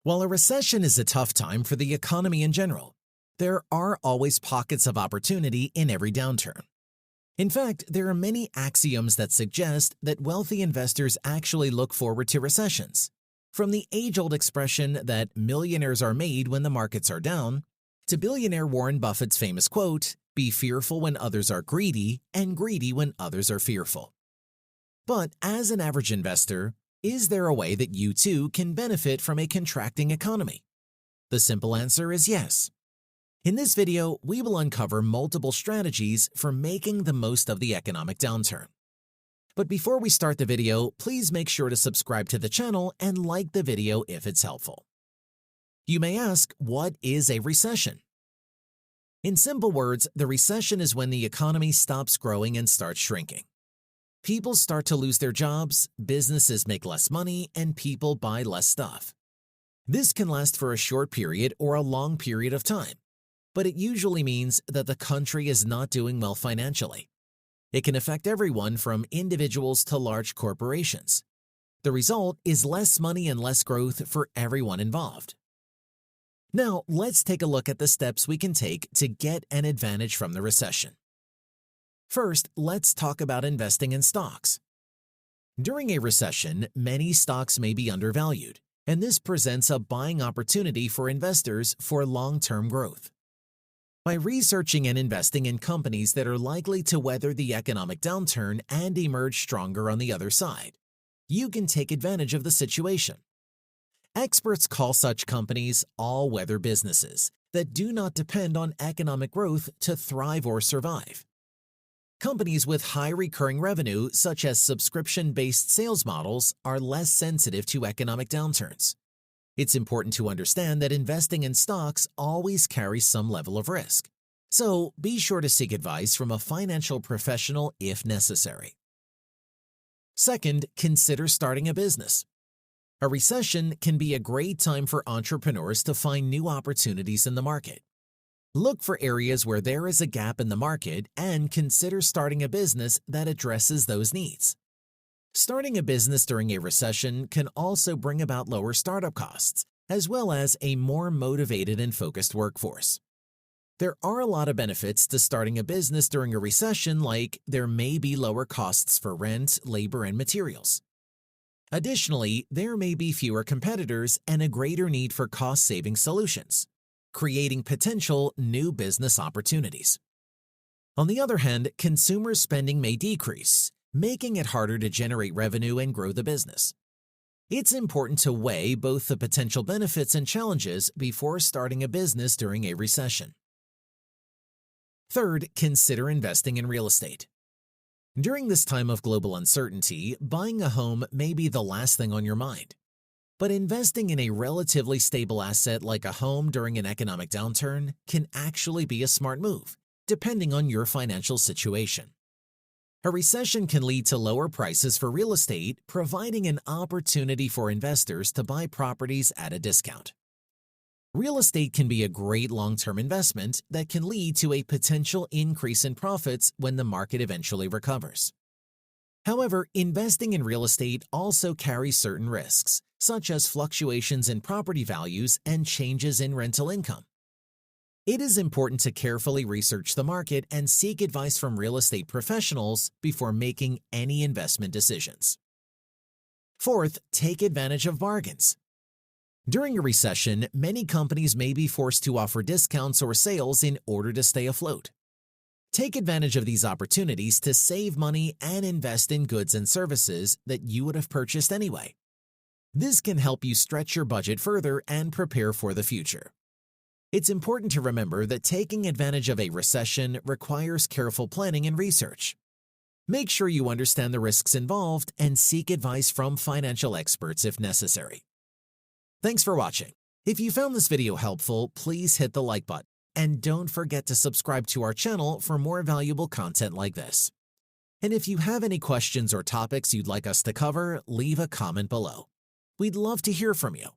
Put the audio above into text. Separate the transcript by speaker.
Speaker 1: While a recession is a tough time for the economy in general, there are always pockets of opportunity in every downturn. In fact, there are many axioms that suggest that wealthy investors actually look forward to recessions. From the age-old expression that millionaires are made when the markets are down, to billionaire Warren Buffett's famous quote, "Be fearful when others are greedy and greedy when others are fearful." But as an average investor, is there a way that you too can benefit from a contracting economy? The simple answer is yes. In this video, we will uncover multiple strategies for making the most of the economic downturn. But before we start the video, please make sure to subscribe to the channel and like the video if it's helpful. You may ask, what is a recession? In simple words, the recession is when the economy stops growing and starts shrinking. People start to lose their jobs, businesses make less money, and people buy less stuff. This can last for a short period or a long period of time, but it usually means that the country is not doing well financially. It can affect everyone from individuals to large corporations. The result is less money and less growth for everyone involved. Now, let's take a look at the steps we can take to get an advantage from the recession. First, let's talk about investing in stocks. During a recession, many stocks may be undervalued, and this presents a buying opportunity for investors for long-term growth. By researching and investing in companies that are likely to weather the economic downturn and emerge stronger on the other side, you can take advantage of the situation. Experts call such companies all-weather businesses that do not depend on economic growth to thrive or survive. Companies with high recurring revenue, such as subscription-based sales models, are less sensitive to economic downturns. It's important to understand that investing in stocks always carries some level of risk, so be sure to seek advice from a financial professional if necessary. Second, consider starting a business. A recession can be a great time for entrepreneurs to find new opportunities in the market. Look for areas where there is a gap in the market and consider starting a business that addresses those needs. Starting a business during a recession can also bring about lower startup costs, as well as a more motivated and focused workforce. There are a lot of benefits to starting a business during a recession, like there may be lower costs for rent, labor, and materials. Additionally, there may be fewer competitors and a greater need for cost-saving solutions, creating potential new business opportunities. On the other hand, consumer spending may decrease, making it harder to generate revenue and grow the business. It's important to weigh both the potential benefits and challenges before starting a business during a recession. Third, consider investing in real estate. During this time of global uncertainty, buying a home may be the last thing on your mind. But investing in a relatively stable asset like a home during an economic downturn can actually be a smart move, depending on your financial situation. A recession can lead to lower prices for real estate, providing an opportunity for investors to buy properties at a discount. Real estate can be a great long-term investment that can lead to a potential increase in profits when the market eventually recovers. However, investing in real estate also carries certain risks, such as fluctuations in property values and changes in rental income. It is important to carefully research the market and seek advice from real estate professionals before making any investment decisions. Fourth, take advantage of bargains. During a recession, many companies may be forced to offer discounts or sales in order to stay afloat. Take advantage of these opportunities to save money and invest in goods and services that you would have purchased anyway. This can help you stretch your budget further and prepare for the future. It's important to remember that taking advantage of a recession requires careful planning and research. Make sure you understand the risks involved and seek advice from financial experts if necessary. Thanks for watching. If you found this video helpful, please hit the like button. And don't forget to subscribe to our channel for more valuable content like this. And if you have any questions or topics you'd like us to cover, leave a comment below. We'd love to hear from you.